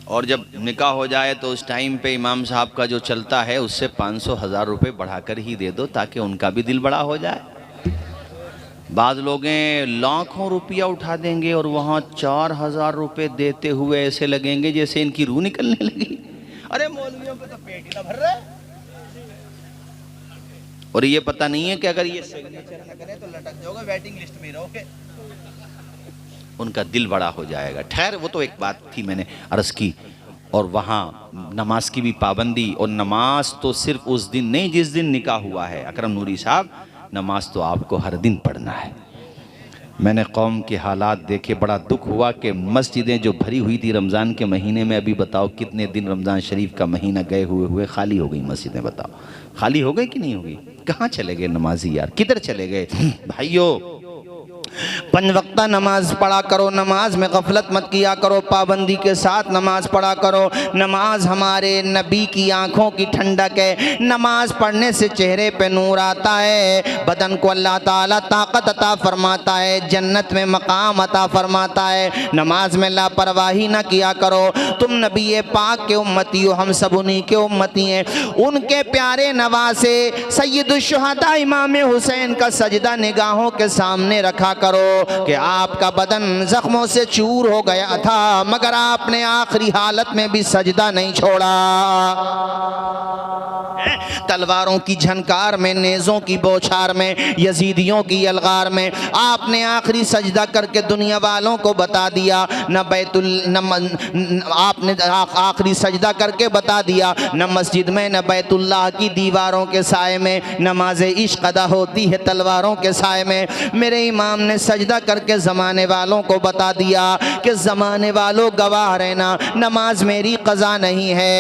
और जब निकाह हो जाए तो उस टाइम पे इमाम साहब का जो चलता है उससे 500-1000 रुपये बढ़ाकर ही दे दो, ताकि उनका भी दिल बड़ा हो जाए। बाद लोग लाखों रुपया उठा देंगे और वहाँ 4,000 रुपये देते हुए ऐसे लगेंगे जैसे इनकी रूह निकलने लगी। अरे मौलवियों पे तो पेट ही ना भर रहा है। और ये पता नहीं है कि अगर ये सिग्नेचर न करे तो लटक जाओगे, वेटिंग लिस्ट में रहोगे। उनका दिल बड़ा हो जाएगा। खैर वो तो एक बात थी, मैंने अर्ज की। और वहाँ नमाज की भी पाबंदी, और नमाज तो सिर्फ उस दिन नहीं जिस दिन निकाह हुआ है। अकरम नूरी साहब, नमाज तो आपको हर दिन पढ़ना है। मैंने कौम के हालात देखे, बड़ा दुख हुआ कि मस्जिदें जो भरी हुई थी रमज़ान के महीने में, अभी बताओ कितने दिन रमज़ान शरीफ का महीना गए हुए खाली हो गई मस्जिदें। बताओ खाली हो गई कि नहीं हो गई? कहाँ चले गए नमाजी यार, किधर चले गए भाइयों? 5 वक्ता नमाज पढ़ा करो, नमाज में गफलत मत किया करो, पाबंदी के साथ नमाज पढ़ा करो। नमाज हमारे नबी की आंखों की ठंडक है। नमाज पढ़ने से चेहरे पे नूर आता है, बदन को अल्लाह ताला ताकत अता फरमाता है, जन्नत में मकाम अता फरमाता है। नमाज में लापरवाही ना किया करो। तुम नबी पाक के उम्मती हो, हम सब उन्हीं के उम्मती हैं। उनके प्यारे नवासे सैयदुश्शुहदा इमाम हुसैन का सजदा निगाहों के सामने रखा करो कि आपका बदन जख्मों से चूर हो गया था, मगर आपने आखिरी हालत में भी सजदा नहीं छोड़ा। तलवारों की झनकार में, नेज़ों की बौछार में, यजीदियों की अलगार में आपने आखिरी सजदा करके दुनिया वालों को बता दिया। आपने आखिरी सजदा करके बता दिया, न मस्जिद में न बैतुल्लाह की दीवारों के साए में नमाज इश्क अदा होती है, तलवारों के साए में। मेरे इमाम ने सजदा करके ज़माने वालों को बता दिया कि ज़माने वालों गवाह रहना, नमाज मेरी क़ज़ा नहीं है।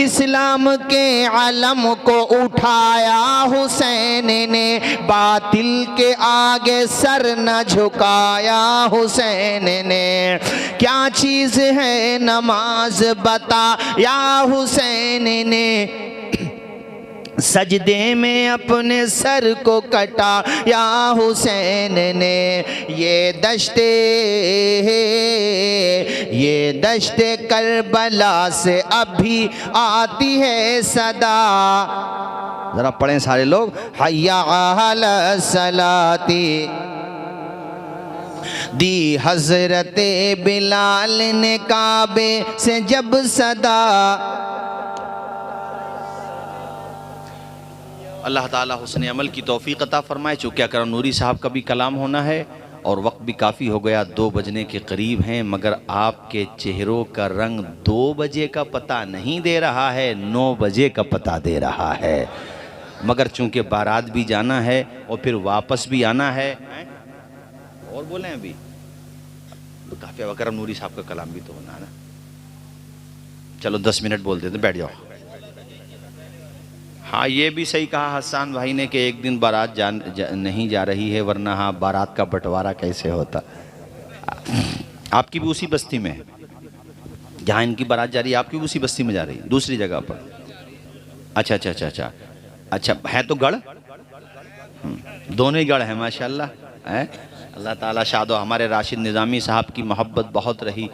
इस्लाम के आलम को उठाया हुसैन ने, बातिल के आगे सर न झुकाया हुसैन ने। क्या चीज़ है नमाज बताया हुसैन ने, सजदे में अपने सर को कटा या हुसैन ने। ये दश्ते करबला से अभी आती है सदा। जरा पढ़ें सारे लोग, हय्या अला सलाती दी हजरते बिलाल ने काबे से जब सदा। अल्लाह ताला हुस्न अमल की तौफीक अता फरमाए। चूँकि अकरम नूरी साहब का भी कलाम होना है और वक्त भी काफ़ी हो गया, 2 बजने के करीब हैं, मगर आपके चेहरों का रंग 2 बजे का पता नहीं दे रहा है, 9 बजे का पता दे रहा है। मगर चूँकि बारात भी जाना है और फिर वापस भी आना है। और बोलें अभी काफ़ी, अकरम नूरी साहब का कलाम भी तो होना है ना। चलो 10 मिनट बोल देते, बैठ जाओ। हाँ, ये भी सही कहा हसन भाई ने कि एक दिन बारात नहीं जा रही है, वरना हाँ बारात का बंटवारा कैसे होता। आपकी भी उसी बस्ती में है, जहाँ इनकी बारात जा रही है आपकी उसी बस्ती में जा रही है, दूसरी जगह पर? अच्छा अच्छा अच्छा अच्छा अच्छा, है तो गढ़, दोनों ही गढ़ है माशाल्लाह है। अल्लाह ताला शादो। हमारे राशिद निज़ामी साहब की मोहब्बत बहुत रही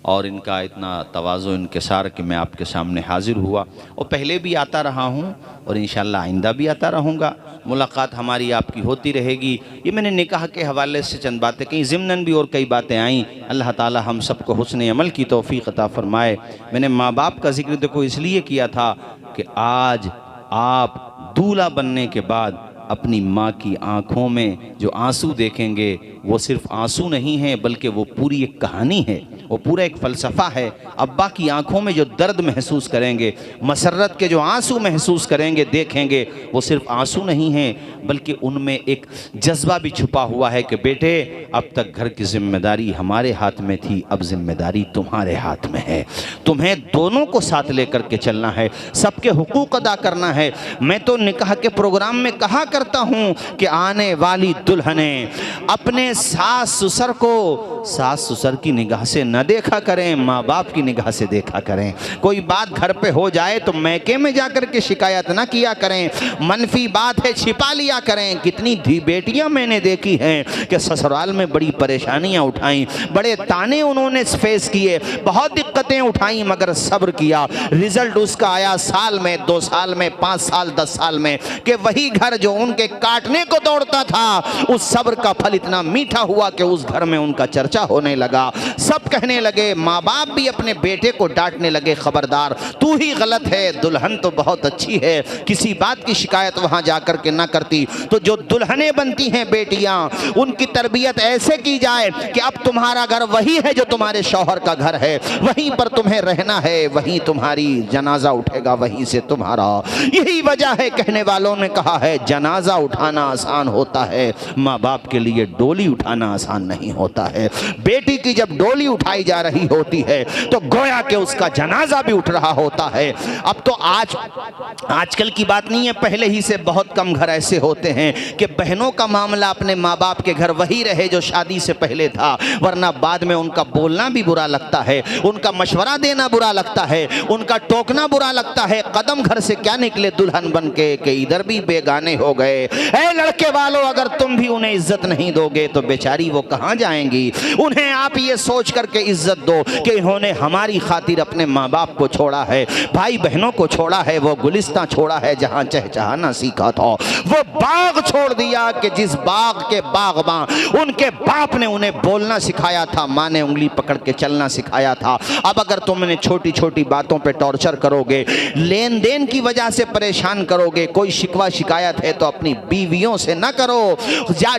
और इनका इतना तवाज़ु इनकिसार कि मैं आपके सामने हाजिर हुआ, और पहले भी आता रहा हूँ और इंशाअल्लाह आइंदा भी आता रहूँगा। मुलाकात हमारी आपकी होती रहेगी। ये मैंने निकाह के हवाले से चंद बातें कहीं, ज़िम्नन भी और कई बातें आईं। अल्लाह ताला हम सबको हुस्न अमल की तौफ़ीक़ अता फ़रमाए। मैंने माँ बाप का जिक्र देखो इसलिए किया था कि आज आप दूल्हा बनने के बाद अपनी माँ की आँखों में जो आंसू देखेंगे वो सिर्फ आंसू नहीं है, बल्कि वो पूरी एक कहानी है, वो पूरा एक फ़लसफ़ा है। अब्बा की आंखों में जो दर्द महसूस करेंगे, मसरत के जो आंसू महसूस करेंगे, देखेंगे, वो सिर्फ आंसू नहीं हैं, बल्कि उनमें एक जज्बा भी छुपा हुआ है कि बेटे अब तक घर की जिम्मेदारी हमारे हाथ में थी, अब जिम्मेदारी तुम्हारे हाथ में है। तुम्हें दोनों को साथ लेकर के चलना है, सबके हुकूक अदा करना है। मैं तो निकाह के प्रोग्राम में कहा करता हूँ कि आने वाली दुल्हनें अपने सास ससुर को सास ससुर की निगाह से न देखा करें, माँ बाप की निगाह से देखा करें। कोई बात घर पे हो जाए तो मैके में जाकर के शिकायत ना किया करें, मनफी बात है छिपा लिया करें। कितनी बेटियां मैंने देखी हैं कि ससुराल में बड़ी परेशानियां उठाई, बड़े ताने उन्होंने फेस किए, बहुत दिक्कतें उठाई, मगर सब्र किया। रिजल्ट उसका आया साल में, 2 साल में, 5 साल, 10 साल में, कि वही घर जो उनके काटने को दौड़ता था, उस सब्र का फल इतना मीठा हुआ कि उस घर में उनका चर्चा होने लगा। सब कहने लगे, माँ बाप भी अपने बेटे को डांटने लगे, खबरदार तू ही गलत है, दुल्हन तो बहुत अच्छी है। किसी बात की शिकायत वहां जाकर के ना करती। तो जो दुल्हनें बनती हैं बेटियां, उनकी तरबियत ऐसे की जाए कि अब तुम्हारा घर वही है जो तुम्हारे शौहर का घर है, वहीं पर तुम्हें रहना है, वहीं तुम्हारी जनाजा उठेगा, वहीं से तुम्हारा। यही वजह है, कहने वालों ने कहा है, जनाजा उठाना आसान होता है, माँ बाप के लिए डोली उठाना आसान नहीं होता है। बेटी की जब डोली उठाई जा रही होती है तो गोया के उसका जनाजा भी उठ रहा होता है। अब तो आजकल की बात नहीं है, पहले ही से बहुत कम घर ऐसे होते हैं कि बहनों का मामला अपने माँ बाप के घर वही रहे जो शादी से पहले था, वरना बाद में उनका बोलना भी बुरा लगता है, उनका मशवरा देना बुरा लगता है, उनका टोकना बुरा लगता है। कदम घर से क्या निकले दुल्हन बन के कि इधर भी बेगाने हो गए। ऐ लड़के वालों, अगर तुम भी उन्हें इज्जत नहीं दोगे तो बेचारी वो कहाँ जाएंगी। उन्हें आप ये सोच करके इज्जत दो कि इन्होंने हमारी खातिर अपने माँ बाप को छोड़ा है, भाई बहनों को छोड़ा है, वो गुलिस्तां छोड़ा है जहाँ चहचहाना सीखा था, वो बाग छोड़ दिया कि जिस बाग के बागबान उनके बाप ने उन्हें बोलना सिखाया था, माँ ने उंगली पकड़ के चलना सिखाया था। अब अगर तुम उन्हें छोटी छोटी बातों पे टॉर्चर करोगे, लेन देन की वजह से परेशान करोगे, कोई शिकवा शिकायत है तो अपनी बीवियों से ना करो,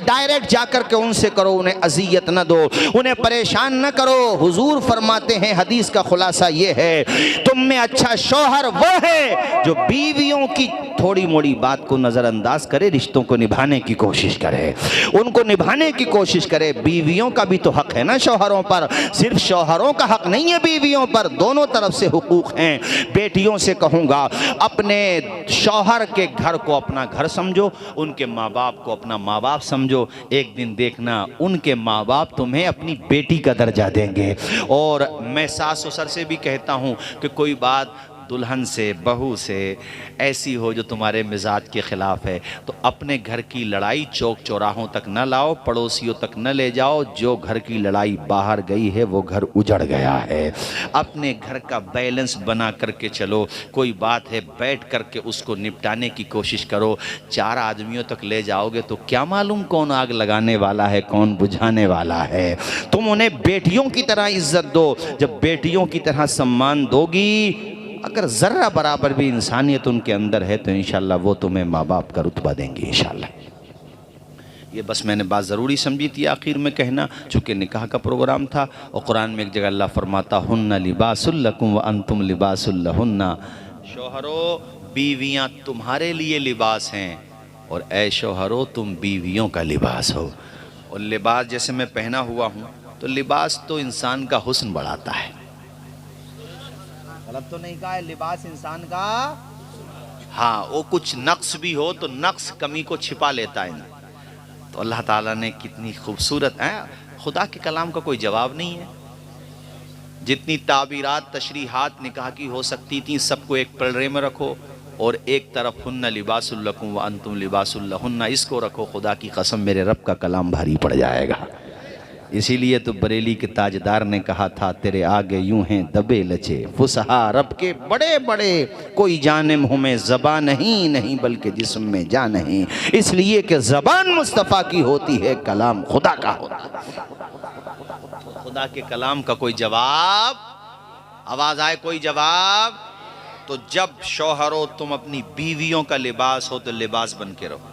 डायरेक्ट जाकर के उनसे करो, उन्हें अजियत न दो, उन्हें परेशान न करो। हुजूर फरमाते हैं, हदीस का खुलासा ये है, तुम में अच्छा शौहर वो है जो बीवियों की थोड़ी मोड़ी बात को नज़रअंदाज करे, रिश्तों को निभाने की कोशिश करे, उनको निभाने की कोशिश करे। बीवियों का भी तो हक है ना शौहरों पर, सिर्फ शौहरों का हक नहीं है बीवियों पर, दोनों तरफ से हुकूक हैं। बेटियों से कहूँगा, अपने शौहर के घर को अपना घर समझो, उनके माँ बाप को अपना माँ बाप समझो। एक दिन देखना उनके माँ बाप तुम्हें अपनी बेटी का दर्जा देंगे। और मैं सास ससुर से भी कहता हूँ कि कोई बात दुल्हन से, बहू से ऐसी हो जो तुम्हारे मिजाज के ख़िलाफ़ है, तो अपने घर की लड़ाई चौक चौराहों तक न लाओ, पड़ोसियों तक न ले जाओ। जो घर की लड़ाई बाहर गई है वो घर उजड़ गया है। अपने घर का बैलेंस बना करके चलो। कोई बात है बैठ करके उसको निपटाने की कोशिश करो। 4 आदमियों तक ले जाओगे तो क्या मालूम कौन आग लगाने वाला है, कौन बुझाने वाला है। तुम उन्हें बेटियों की तरह इज्जत दो। जब बेटियों की तरह सम्मान दोगी, अगर ज़र्रा बराबर भी इंसानियत उनके अंदर है तो इंशाअल्लाह वो तुम्हें माँ बाप का रुतबा देंगी इंशाअल्लाह। ये बस मैंने बात ज़रूरी समझी थी आखिर में कहना, चूँकि निकाह का प्रोग्राम था। और कुरान में एक जगह अल्लाह फरमाता, हुन्ना लिबासुल लकुम व अंतुम लिबासुल लहुन्ना। शौहरों, बीवियाँ तुम्हारे लिए लिबास हैं और ऐ शौहरों तुम बीवियों का लिबास हो। और लिबास जैसे मैं पहना हुआ हूँ तो लिबास तो इंसान का हुस्न बढ़ाता है। गलत तो नहीं कहा है, लिबास इंसान का, हाँ, वो कुछ नक्स भी हो तो नक्स कमी को छिपा लेता है ना। तो अल्लाह ताला ने कितनी खूबसूरत है, खुदा के कलाम का कोई जवाब नहीं है। जितनी ताबीरात तशरीहात निकाह की हो सकती थी सबको एक पलड़े में रखो और एक तरफ हुन्ना लिबासुल लकुम व अंतुम लिबासुल लहुन्ना, इसको रखो। खुदा की कसम मेरे रब का कलाम भारी पड़ जाएगा। इसीलिए तो बरेली के ताजदार ने कहा था, तेरे आगे यूं हैं दबे लचे फुसहा रब के बड़े बड़े, कोई जाने मुँह में ज़बान नहीं, नहीं बल्कि जिस्म में जान नहीं। इसलिए कि ज़बान मुस्तफ़ा की होती है, कलाम खुदा का होता है। खुदा के कलाम का कोई जवाब, आवाज़ आए कोई जवाब। तो जब शौहरों तुम अपनी बीवियों का लिबास हो तो लिबास बन के रहो।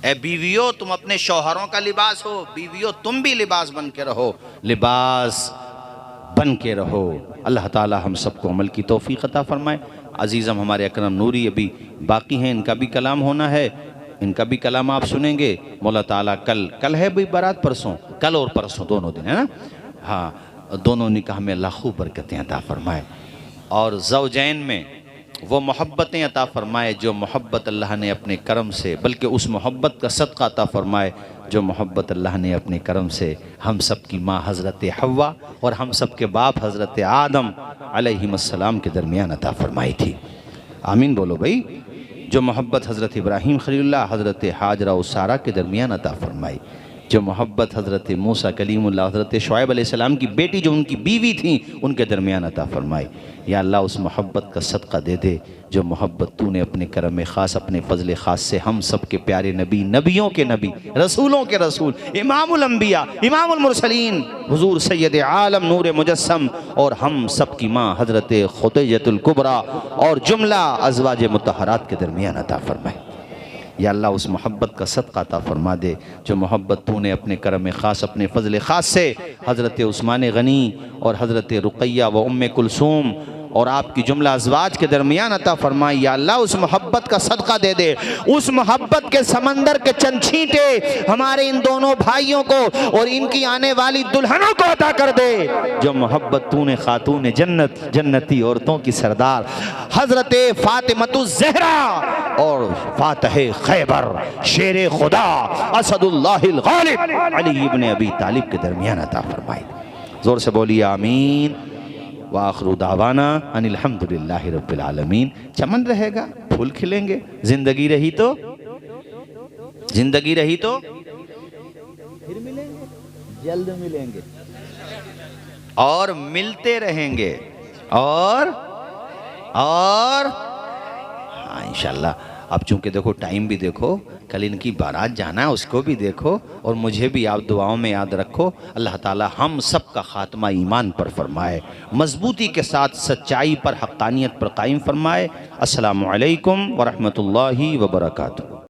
ए बीवियों तुम अपने शौहरों का लिबास हो, बीवियों तुम भी लिबास बन के रहो, लिबास बन के रहो। अल्लाह ताला हम सबको अमल की तौफीक अता फरमाए। अजीज़म हमारे अकरम नूरी अभी बाकी हैं, इनका भी कलाम होना है, इनका भी कलाम आप सुनेंगे। मौला ताला कल है भाई बारात, परसों, कल और परसों दोनों दिन है ना। हाँ, दोनों निकाह में लाखों बरकतें अता फरमाए और ज़ौजैन में वो मोहब्बतें अता फरमाए जो मोहब्बत अल्लाह ने अपने करम से, बल्कि उस मोहब्बत का सदका अता फरमाए जो मोहब्बत अल्लाह ने अपने करम से हम सब की माँ हज़रत हव्वा और हम सब के बाप हज़रत आदम अलैहिस्सलाम के दरमियान अता फरमाई थी। आमीन बोलो भाई। जो मोहब्बत हज़रत इब्राहीम खलीलुल्लाह हज़रत हाजरा और सारा के दरमियान अता फरमाई, जो मोहब्बत हज़रत मूसा कलीमुल्लाह हज़रत शुआइब अलैहिस्सलाम की बेटी जो उनकी बीवी थी उनके दरमियान अता फरमाई। या अल्लाह उस मोहब्बत का सदका दे दे जो मोहब्बत तूने अपने करम ख़ास, अपने फ़ज़ल ख़ास से हम सब के प्यारे नबी, नबियों के नबी, रसूलों के रसूल, इमामुल अंबिया, इमामुल मुरसलीन हुज़ूर सैयद आलम नूर मुजस्सम और हम सब की माँ हज़रत खुदैजतुल कुबरा और जुमला अज़वाज मुतहरात के दरमियान अता फरमाए। या अल्लाह उस मोहब्बत का सदका अता फरमा दे जो मोहब्बत तूने अपने करम ख़ास, अपने फ़ज़ल ख़ास से हज़रत उस्मान गनी और हज़रत रुक़ैया व उम्मे कुलसूम और आपकी जुमला अज़वाज के दरमियान अता फरमाई। या अल्लाह उस मोहब्बत का सदका दे दे, उस मोहब्बत के समंदर के चंद छींटे हमारे इन दोनों भाइयों को और इनकी आने वाली दुल्हनों को अता कर दे जो मोहब्बत तूने खातून जन्नत, जन्नती औरतों की सरदार हज़रत फ़ातिमतुज़ ज़हरा और फ़ातिह खैबर शेर खुदा असदुल्लाहिल गालिब अली इब्न अबी तालिब के दरमियान अता फरमाई। ज़ोर से बोलिए आमीन। व आखिरु दावाना अनिल हम्दुलिल्लाहि रब्बिल आलमीन। चमन रहेगा, फूल खिलेंगे, जिंदगी रही तो फिर मिलेंगे, जल्द मिलेंगे और मिलते रहेंगे और हाँ इंशाल्लाह। अब चूंकि देखो टाइम भी देखो, कल इनकी बारात जाना है उसको भी देखो और मुझे भी आप दुआओं में याद रखो। अल्लाह ताला हम सब का खात्मा ईमान पर फरमाए, मजबूती के साथ सच्चाई पर, हक़ानियत पर कायम फरमाए। अस्सलामु अलैकुम व रहमतुल्लाहि व बरकातुहू।